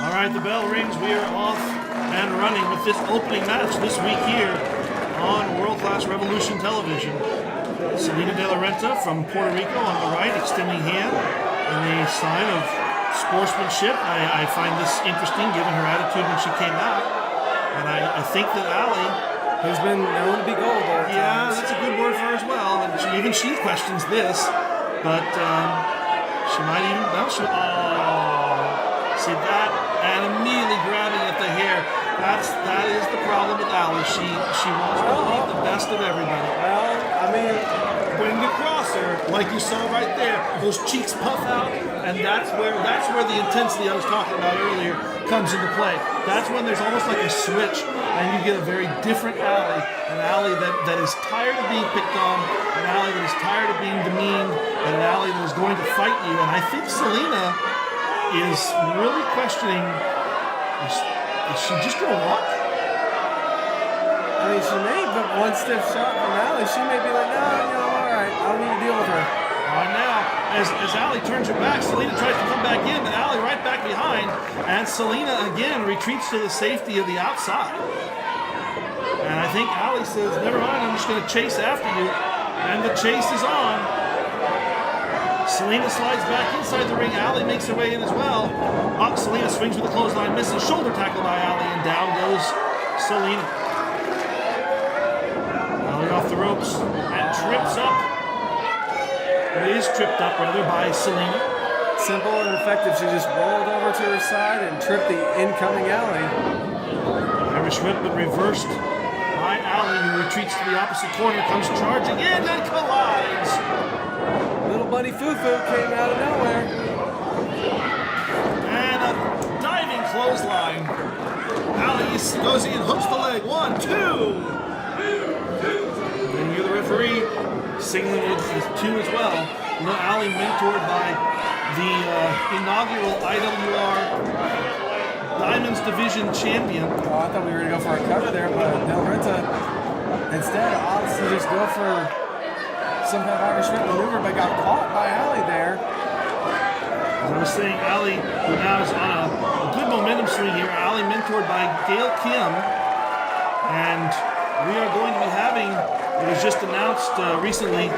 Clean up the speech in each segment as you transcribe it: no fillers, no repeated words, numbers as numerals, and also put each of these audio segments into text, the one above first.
All right, the bell rings. We are off and running with this opening match this week here on World Class Revolution Television. Salina de la Renta from Puerto Rico on the right, extending hand in a sign of sportsmanship. I find this interesting given her attitude when she came out. And I think that Allie, who's been known to be gold all the time. that's a good word for her as well. And even she questions this, but she might even, see that, and immediately grabbing at the hair. That is the problem with Allie. She wants to believe the best of everybody. Well, I mean, when you cross her, like you saw right there, those cheeks puff out, and that's where the intensity I was talking about earlier comes into play. That's when there's almost like a switch, and you get a very different Allie, an Allie that is tired of being picked on, an Allie that is tired of being demeaned, and an Allie that is going to fight you. And I think Salina is really questioning, is she just going to walk? I mean, she may, but one stiff shot from Allie, she may be like, no, I'm all right. I don't need to deal with her. Right now, as Allie turns her back, Salina tries to come back in, but Allie right back behind, and Salina again retreats to the safety of the outside. And I think Allie says, never mind, I'm just going to chase after you. And the chase is on. Salina slides back inside the ring. Allie makes her way in as well. Up, Salina swings with the clothesline, misses. Shoulder tackle by Allie, and down goes Salina. Allie off the ropes and trips up. It is tripped up, rather, by Salina. Simple and effective. She just rolled over to her side and tripped the incoming Allie. Irish whip, but reversed by Allie, who retreats to the opposite corner, comes charging in and collides. Little Bunny Foo-Foo came out of nowhere. And a diving clothesline. Allie goes in, hooks the leg. 1, 2. And you're the referee, signaling with 2 as well. Allie mentored by the inaugural IWR Diamonds Division champion. Oh, I thought we were going to go for a cover there, but De La Renta instead opts to just go for some kind of Irish whip maneuver, but got caught by Allie there. As I was saying, Allie, who now is on a good momentum swing here. Allie mentored by Gail Kim. And we are going to be having, it was just announced recently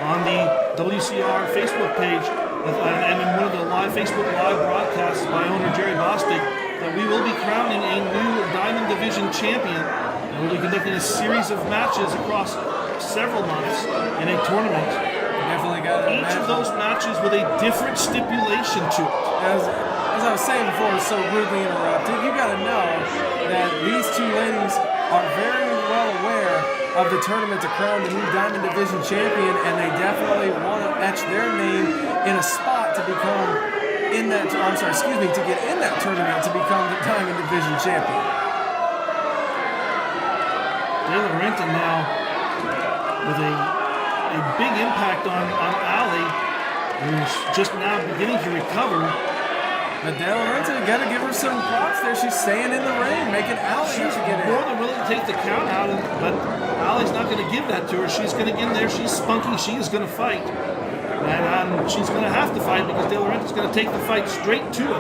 on the WCR Facebook page and in one of the live Facebook Live broadcasts by owner Jerry Bostic, that we will be crowning a new Diamond Division champion. And we'll be conducting a series of matches across several months in a tournament. Definitely got it. Each of those matches with a different stipulation to it. As I was saying before, it's so rudely interrupted. You got to know that these two ladies are very well aware of the tournament to crown the new Diamond Division champion, and they definitely want to etch their name in a spot to become in that. To get in that tournament to become the Diamond Division champion. De La Renta now with a big impact on Allie, who's just now beginning to recover. But De La Renta, got to give her some props there. She's staying in the ring, making Allie She's get in. more than willing to take the count out, but Allie's not going to give that to her. She's going to get in there. She's spunky. She is going to fight. And she's going to have to fight because De La Renta's going to take the fight straight to her.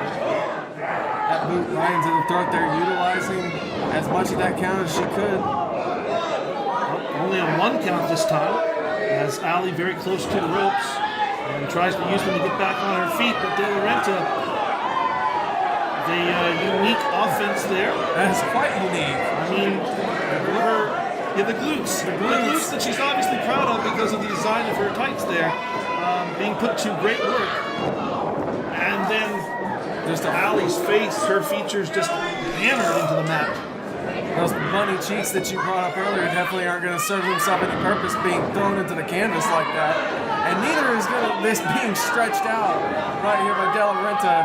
That boot right into the throat there, utilizing as much of that count as she could. Only on 1 count this time, as Allie very close to the ropes and tries to use them to get back on her feet, but De La Renta, the unique offense there. That's quite unique. I mean, the glutes. The glutes that she's obviously proud of because of the design of her tights there, being put to great work. And then just Allie's face, her features just hammered into the mat. Those bunny cheeks that you brought up earlier definitely aren't going to serve themselves any purpose being thrown into the canvas like that. And neither is going to this being stretched out right here by De La Renta.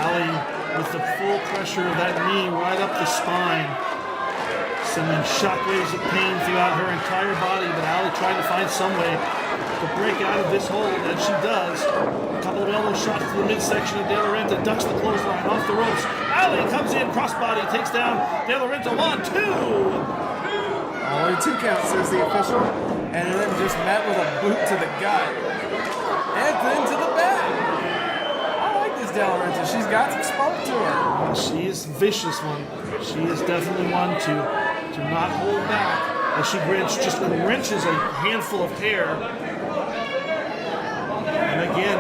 Allie with the full pressure of that knee right up the spine, sending shockwaves of pain throughout her entire body, but Allie trying to find some way to break out of this hold, and she does. A couple of elbow shots to the midsection of De La Renta, ducks the clothesline off the ropes. Allie comes in, crossbody, takes down De La Renta. 1, 2. Only 2 counts, says the official, and then just met with a boot to the gut. And then to the back. De La Renta. She's got some spark to her. She is vicious one. She is definitely one to not hold back as she just wrenches a handful of hair. And again,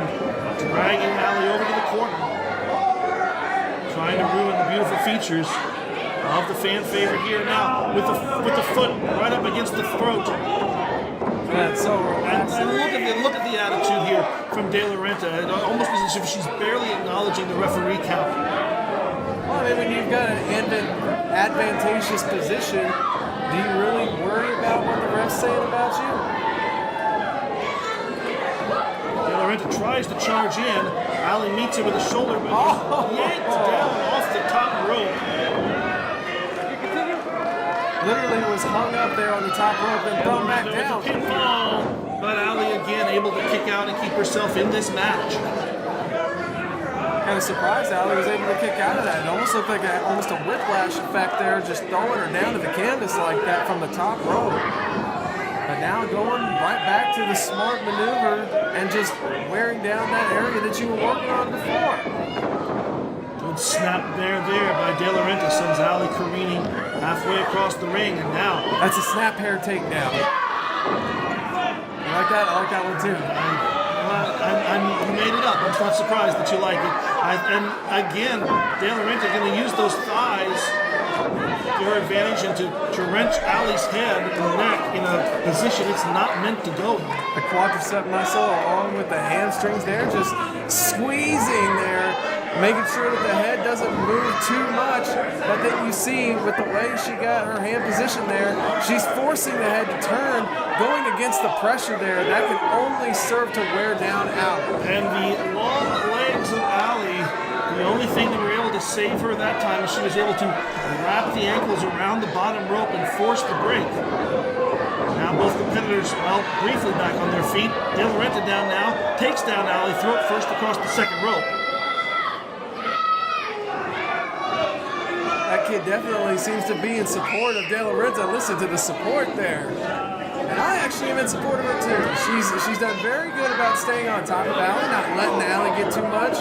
dragging Allie over to the corner, trying to ruin the beautiful features of the fan favorite here now with the foot right up against the throat. That's so relaxed. And look at the attitude here from De La Renta. It almost as if she's barely acknowledging the referee count. Well, I mean, when you've got an advantageous position, do you really worry about what the ref's saying about you? De La Renta tries to charge in. Allie meets her with a shoulder, but yanked down off the top rope. Literally was hung up there on the top rope and thrown back down. Pinfall, but Allie again able to kick out and keep herself in this match. Kind of surprised Allie was able to kick out of that. It almost looked like almost a whiplash effect there, just throwing her down to the canvas like that from the top rope. But now going right back to the smart maneuver and just wearing down that area that you were working on before. Good snap there by De La Renta, sends Allie careening halfway across the ring, and now that's a snap hair takedown. You like that? I like that one too. You made it up. I'm not surprised that you like it. And again, De La Renta going to use those thighs to her advantage and to wrench Allie's head and neck in a position it's not meant to go in. The quadricep muscle along with the hamstrings there, just squeezing there, making sure that the head doesn't move too much. But then you see with the way she got her hand position there, she's forcing the head to turn, going against the pressure there. That can only serve to wear down Allie. And the long legs of Allie, the only thing that were able to save her that time is she was able to wrap the ankles around the bottom rope and force the break. Now both competitors, well, briefly back on their feet. De La Renta down now, takes down Allie, throat first across the second rope. That kid definitely seems to be in support of De La Renta. Listen to the support there. And I actually am in support of her too. She's done very good about staying on top of Allie, not letting Allie get too much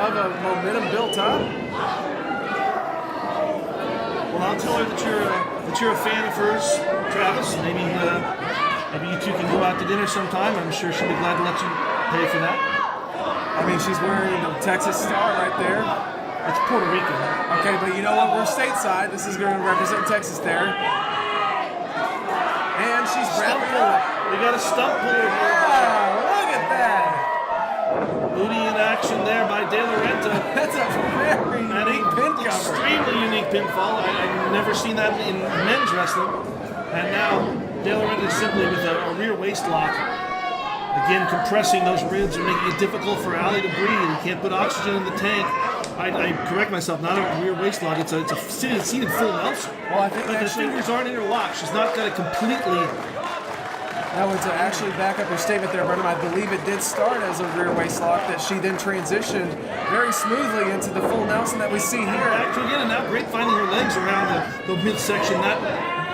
of a momentum built up. Well, I'll tell her that you're a fan of hers, Travis. Maybe you two can go out to dinner sometime. I'm sure she'll be glad to let you pay for that. I mean, she's wearing the Texas star right there. It's Puerto Rico. Okay, but you know what? We're stateside. This is going to represent Texas there. And she's wrapping up. We got a stump puller here. Wow, look at that. Booty in action there by De La Renta. That's a very unique pin cover. Extremely unique pinfall. I've never seen that in men's wrestling. And now De La Renta simply with a rear waist lock. Again, compressing those ribs and making it difficult for Allie to breathe. You can't put oxygen in the tank. I correct myself, not a rear waist lock. It's a seated full Nelson. Well, I think but the fingers aren't interlocked. She's not got it completely. Now, to actually back up her statement there, Brendan, I believe it did start as a rear waist lock that she then transitioned very smoothly into the full Nelson that we see here. Back to again, and now great finding her legs around the midsection.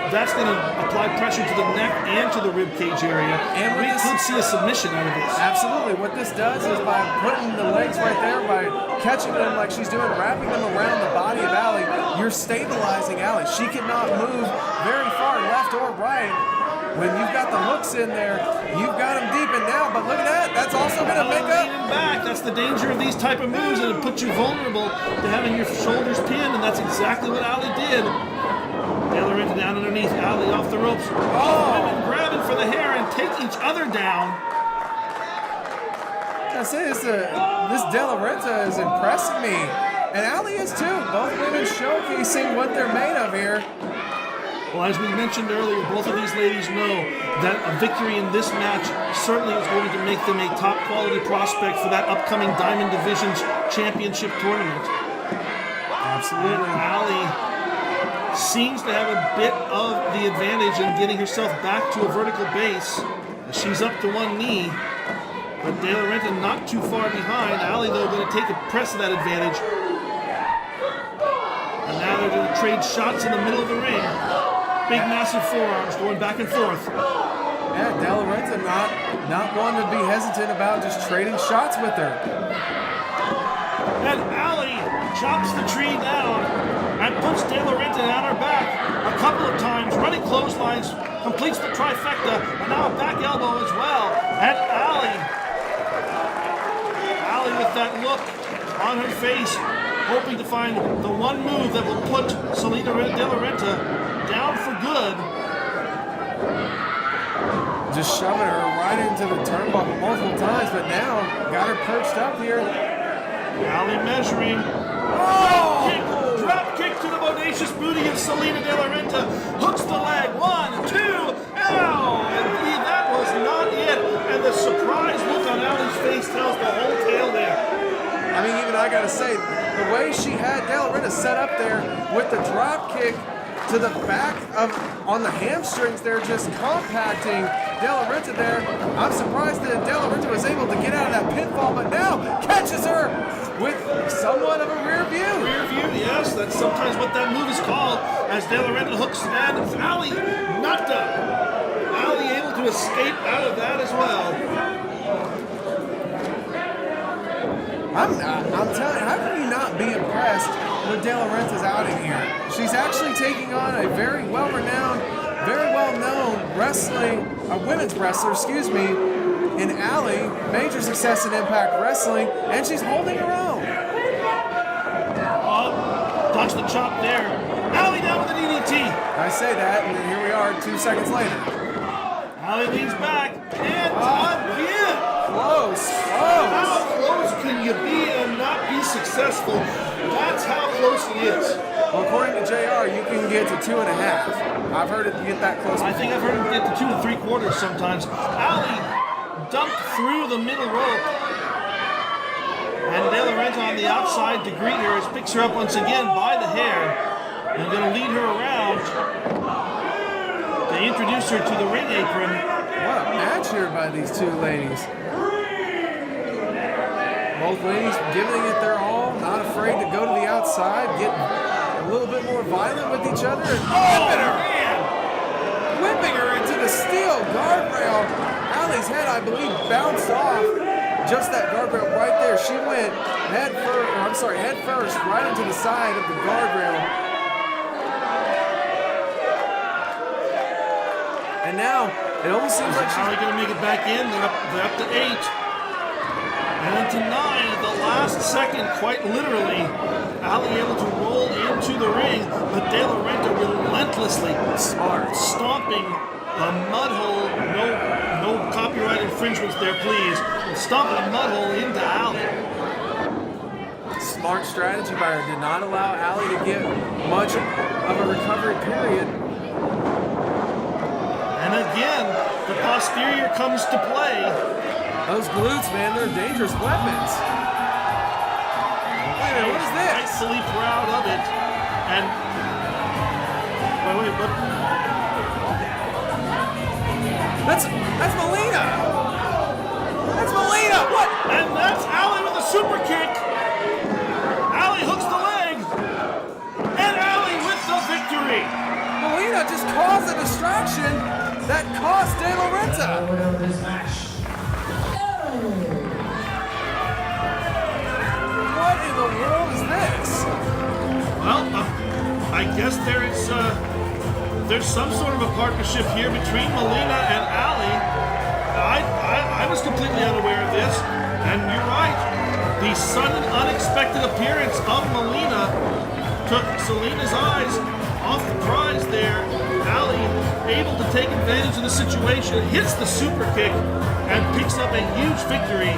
That's going to apply pressure to the neck and to the rib cage area. And we could see a submission out of this. Absolutely. What this does is by putting the legs right there, by catching them like she's doing, wrapping them around the body of Allie, you're stabilizing Allie. She cannot move very far left or right. When you've got the hooks in there, you've got them deep in now, but look at that. That's also going to make up. Back. That's the danger of these type of moves, and it puts you vulnerable to having your shoulders pinned, and that's exactly what Allie did. De La Renta down underneath, Allie off the ropes. Women grabbing for the hair and take each other down. I say this De La Renta is impressing me, and Allie is too. Both women showcasing what they're made of here. Well, as we mentioned earlier, both of these ladies know that a victory in this match certainly is going to make them a top quality prospect for that upcoming Diamond Divisions Championship tournament. Absolutely. And Allie seems to have a bit of the advantage in getting herself back to a vertical base. She's up to one knee, but De La Renta not too far behind. Allie, though, going to take a press of that advantage. And now they're going to trade shots in the middle of the ring. Big, massive forearms going back and forth. Yeah, De La Renta not one to be hesitant about just trading shots with her. And Allie chops the tree down and puts De La Renta on her back a couple of times, running clotheslines, completes the trifecta, and now a back elbow as well. And Allie with that look on her face, hoping to find the one move that will put Salina De La Renta down for good. Just shoving her right into the turnbuckle multiple times, but now got her perched up here. Allie measuring. Drop kick to the bodacious booty of Salina De La Renta. Hooks the leg. 1, 2. Ow! And that was not it. And the surprise look on Allie's face tells the whole tale there. I mean, even I gotta say, the way she had De La Renta set up there with the drop kick to the back of on the hamstrings there, just compacting De La Renta there. I'm surprised that De La Renta was able to get out of that pinfall, but now catches her with somewhat of a rear view. Rear view, yes, that's sometimes what that move is called, as De La Renta hooks and Allie knocked up. Allie able to escape out of that as well. I'm telling you, how can you not be impressed with De La Renta's outing here? She's actually taking on a very well-renowned, very well-known women's wrestler, in Allie, major success in Impact Wrestling, and she's holding her own. Dodge the chop there. Allie down with an EDT. I say that, and here we are 2 seconds later. Allie leans back, and again. Close. How close can you be and not be successful? That's how close it is. Well, according to JR, you can get to 2.5. I've heard it get that close. I think I've heard it get to 2 3/4 sometimes. Allie dumped through the middle rope. And De La Renta on the outside to greet her, picks her up once again by the hair. And going to lead her around to introduce her to the ring apron. What a match here by these two ladies. Both ladies giving it their all, not afraid to go to the outside, get a little bit more violent with each other, and whipping her into the steel guardrail. Allie's head, I believe, bounced off just that guardrail right there. She went head first, right into the side of the guardrail. And now it almost seems like she's going to make it back in. They're up to 8. And then to 9 at the last second, quite literally, Allie able to roll into the ring, but De La Renta relentlessly stomping a mud hole. No copyright infringements there, please. Stomping a mud hole into Allie. Smart strategy by her. Did not allow Allie to get much of a recovery period. And again, the posterior comes to play. Those glutes, man, they're dangerous weapons. Wait a minute, what is this? Rightfully proud of it. And wait, but that's Melina. That's Melina. What? And that's Allie with a super kick. Allie hooks the leg, and Allie with the victory. Melina just caused a distraction that cost De La Renta. What in the world is this? Well, I guess there's some sort of a partnership here between Melina and Allie. I was completely unaware of this, and you're right. The sudden, unexpected appearance of Melina took Salina's eyes off the prize there. Allie able to take advantage of the situation, hits the super kick, and picks up a huge victory